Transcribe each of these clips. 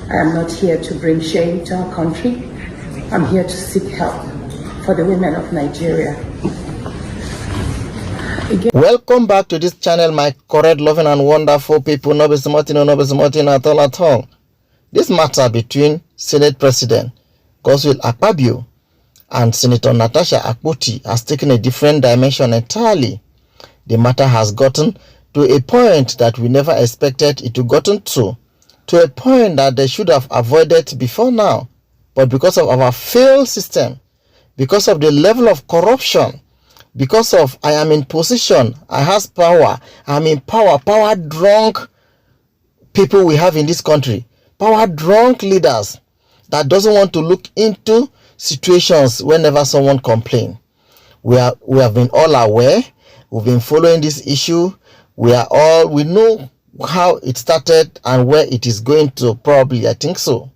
I am not here to bring shame to our country. I'm here to seek help for the women of Nigeria. Welcome back to this channel, my correct, loving and wonderful people. No be small thing at all. This matter between Senate President Godswill Akpabio and Senator Natasha Akpoti has taken a different dimension entirely. The matter has gotten to a point that we never expected it to gotten to a point that they should have avoided before now. But because of our failed system, because of the level of corruption, because of I am in position, I have power, I'm in power drunk people we have in this country, power drunk leaders that doesn't want to look into situations whenever someone complains. We have been all aware, we've been following this issue, we know how it started and where it is going to, probably, I think so.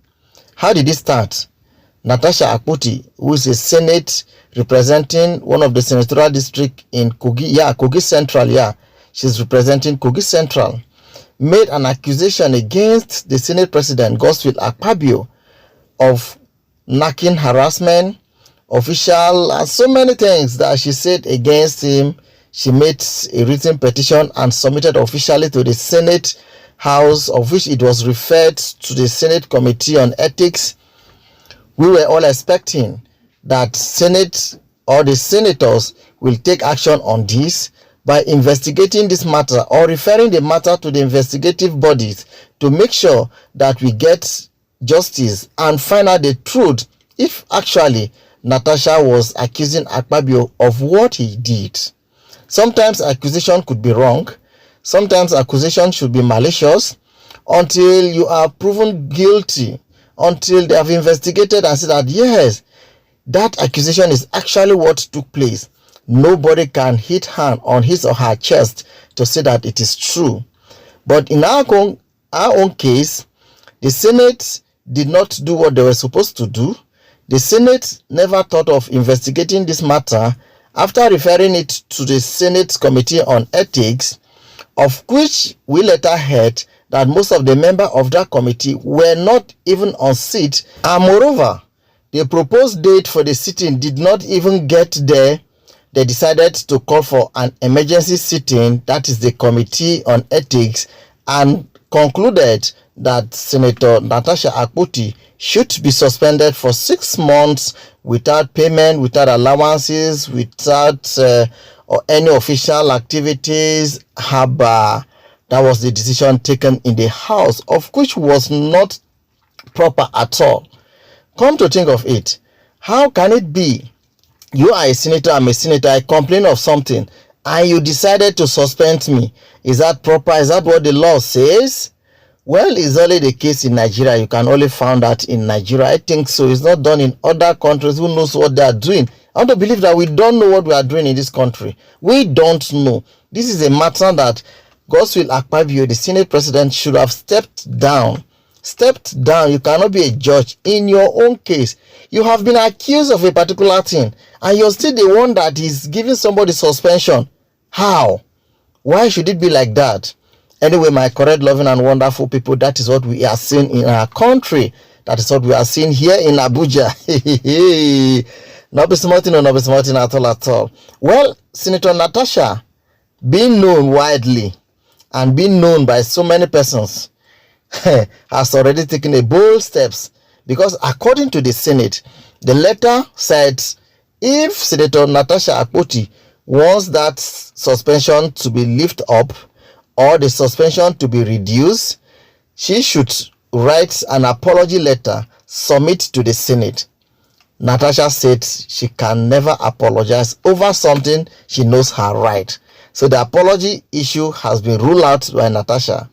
How did it start? Natasha Akpoti, who is a Senate representing one of the senatorial district in Kogi Central, she's representing Kogi Central, made an accusation against the Senate President Godswill Akpabio of knacking, harassment, official, and so many things that she said against him. She made a written petition and submitted officially to the Senate House, of which it was referred to the Senate Committee on Ethics. We were all expecting that Senate or the senators will take action on this by investigating this matter or referring the matter to the investigative bodies to make sure that we get justice and find out the truth if actually Natasha was accusing Akpabio of what he did. Sometimes accusation could be wrong. Sometimes accusation should be malicious until you are proven guilty, until they have investigated and said that yes, that accusation is actually what took place. Nobody can hit hand on his or her chest to say that it is true. But in our own case, the Senate did not do what they were supposed to do. The Senate never thought of investigating this matter after referring it to the Senate Committee on Ethics, of which we later heard that most of the members of that committee were not even on seat, and moreover, the proposed date for the sitting did not even get there. They decided to call for an emergency sitting, that is the Committee on Ethics, and concluded that Senator Natasha Akpoti should be suspended for 6 months without payment, without allowances, without or any official activities. Haba. That was the decision taken in the House, of which was not proper at all. Come to think of it, how can it be you are a senator, I'm a senator, I complain of something, and you decided to suspend me? Is that proper? Is that what the law says? Well, it's only the case in Nigeria. You can only find that in Nigeria. I think so. It's not done in other countries. Who knows what they are doing? I want to believe that we don't know what we are doing in this country. We don't know. This is a matter that Godswill Akpabio, the Senate President, should have stepped down. Stepped down. You cannot be a judge in your own case. You have been accused of a particular thing, and you're still the one that is giving somebody suspension. How? Why should it be like that? Anyway, my correct, loving and wonderful people, that is what we are seeing in our country. That is what we are seeing here in Abuja. Not be smarting or not be smarting at all. Well, Senator Natasha, being known widely and being known by so many persons, has already taken a bold steps, because according to the Senate, the letter said if Senator Natasha Akpoti wants that suspension to be lifted up or the suspension to be reduced, she should write an apology letter, submit to the Senate. Natasha said she can never apologize over something she knows her right. So the apology issue has been ruled out by Natasha.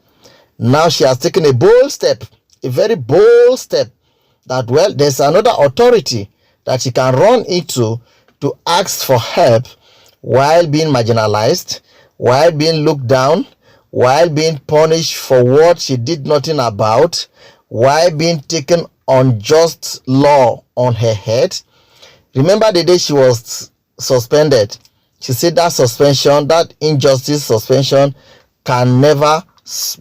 Now she has taken a bold step, a very bold step, that, well, there's another authority that she can run into to ask for help while being marginalized, while being looked down, while being punished for what she did nothing about, while being taken unjust law on her head. Remember the day she was suspended, she said that suspension, that injustice suspension, can never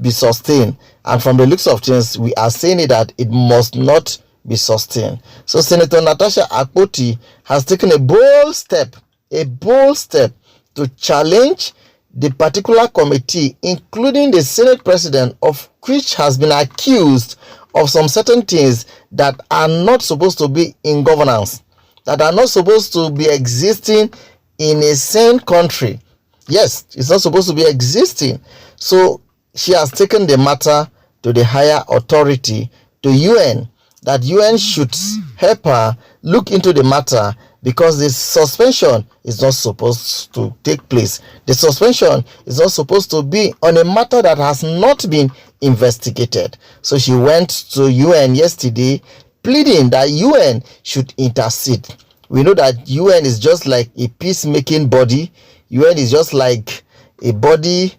be sustained, And from the looks of things, we are saying it that it must not be sustained. So Senator Natasha Akpoti has taken a bold step to challenge the particular committee, including the Senate president, of which has been accused of some certain things that are not supposed to be in governance, that are not supposed to be existing in a sane country. Yes, it's not supposed to be existing. So she has taken the matter to the higher authority, to UN, that UN should help her look into the matter, because the suspension is not supposed to take place. The suspension is not supposed to be on a matter that has not been investigated. So she went to UN yesterday pleading that UN should intercede. We know that UN is just like a peacemaking body. UN is just like a body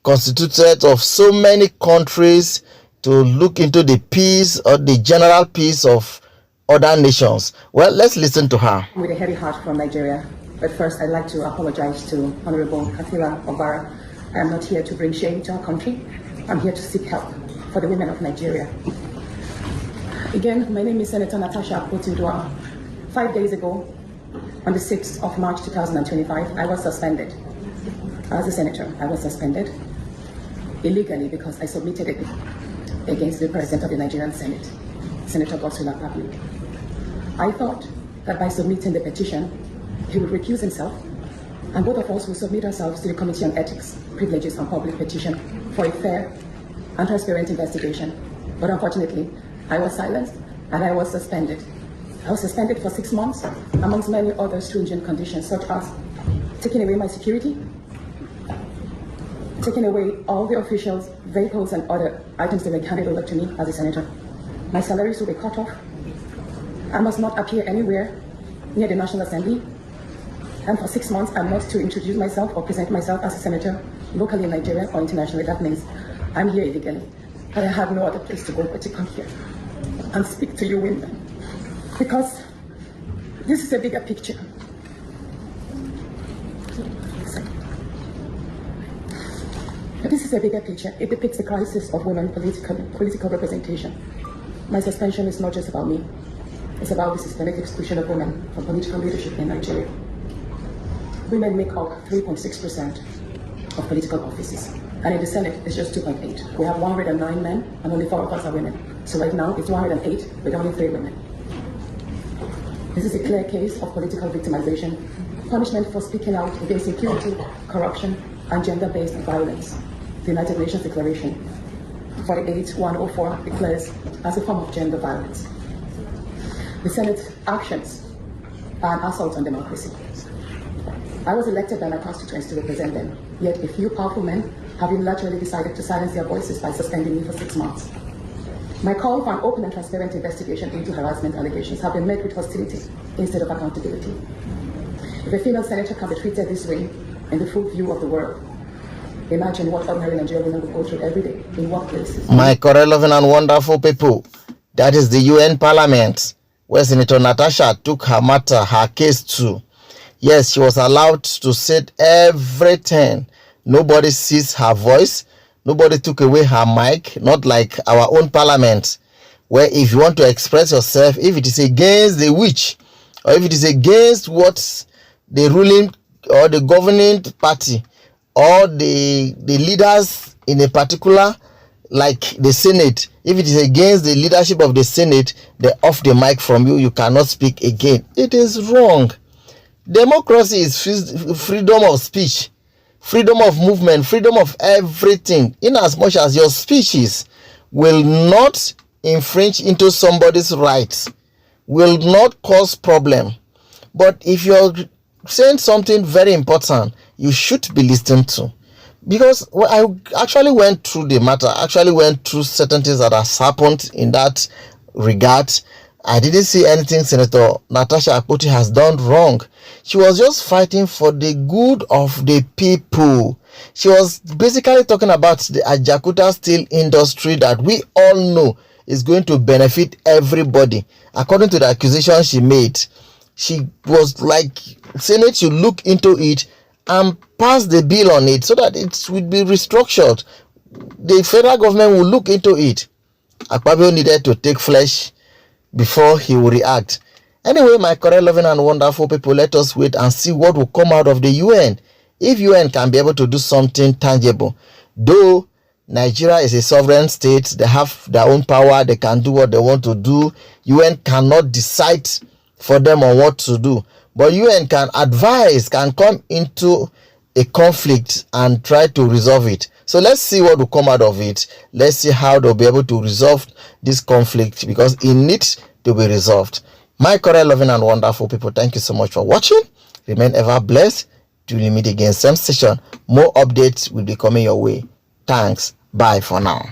constituted of so many countries to look into the peace or the general peace of other nations. Well, let's listen to her. With a heavy heart from Nigeria, but first I'd like to apologize to Honorable Tr0uble. I am not here to bring shame to our country. I'm here to seek help for the women of Nigeria. Again, my name is Senator Natasha Akpoti. 5 days ago, on the 6th of March 2025, I was suspended. As a senator, I was suspended illegally because I submitted it against the President of the Nigerian Senate, Senator Godswill Akpabio. I thought that by submitting the petition, he would recuse himself, and both of us will submit ourselves to the Committee on Ethics, Privileges and Public Petition for a fair and transparent investigation. But unfortunately, I was silenced and I was suspended. I was suspended for 6 months, amongst many other stringent conditions, such as taking away my security, taking away all the officials, vehicles, and other items that were handed over to me as a senator. My salaries will be cut off. I must not appear anywhere near the National Assembly. And for 6 months, I'm not to introduce myself or present myself as a senator locally in Nigeria or internationally. That means I'm here illegally. But I have no other place to go but to come here and speak to you women. Because this is a bigger picture. This is a bigger picture. It depicts the crisis of women political representation. My suspension is not just about me. It's about the systemic exclusion of women from political leadership in Nigeria. Women make up 3.6% of political offices. And in the Senate, it's just 2.8. We have 109 men and only 4 of us are women. So right now, it's 108 with only 3 women. This is a clear case of political victimization, punishment for speaking out against impunity, corruption, and gender-based violence. The United Nations Declaration 48/104 declares as a form of gender violence. The Senate's actions are an assault on democracy. I was elected by my constituents to represent them, yet a few powerful men have unilaterally decided to silence their voices by suspending me for 6 months. My call for an open and transparent investigation into harassment allegations have been met with hostility instead of accountability. If a female senator can be treated this way in the full view of the world, imagine what ordinary Nigerian women will go through every day in workplaces. My correct, loving and wonderful people, that is the UN Parliament, where Senator Natasha took her matter, her case to. Yes, she was allowed to say everything. Nobody sees her voice. Nobody took away her mic, not like our own parliament, where if you want to express yourself, if it is against the witch, or if it is against what the ruling or the governing party or the leaders in a particular, like the Senate, if it is against the leadership of the Senate, they off the mic from you, you cannot speak again. It is wrong. Democracy is freedom of speech, freedom of movement, freedom of everything, in as much as your speeches will not infringe into somebody's rights, will not cause problem. But if you're saying something very important, you should be listened to. Because I actually went through the matter, actually went through certain things that has happened in that regard. I didn't see anything Senator Natasha Akpoti has done wrong. She was just fighting for the good of the people. She was basically talking about the Ajakuta steel industry that we all know is going to benefit everybody. According to the accusation she made, she was like, Senate should look into it and pass the bill on it so that it would be restructured. the federal government will look into it. Akpabio needed to take flesh before he will react. Anyway, my correct, loving and wonderful people, let us wait and see what will come out of the UN. If UN can be able to do something tangible, though Nigeria is a sovereign state, they have their own power, they can do what they want to do. UN cannot decide for them on what to do, but UN can advise, can come into a conflict and try to resolve it. So let's see what will come out of it. Let's see how they'll be able to resolve this conflict, because it needs to be resolved. My correct, loving and wonderful people, thank you so much for watching. Remain ever blessed. Till we meet again, same session. More updates will be coming your way. Thanks. Bye for now.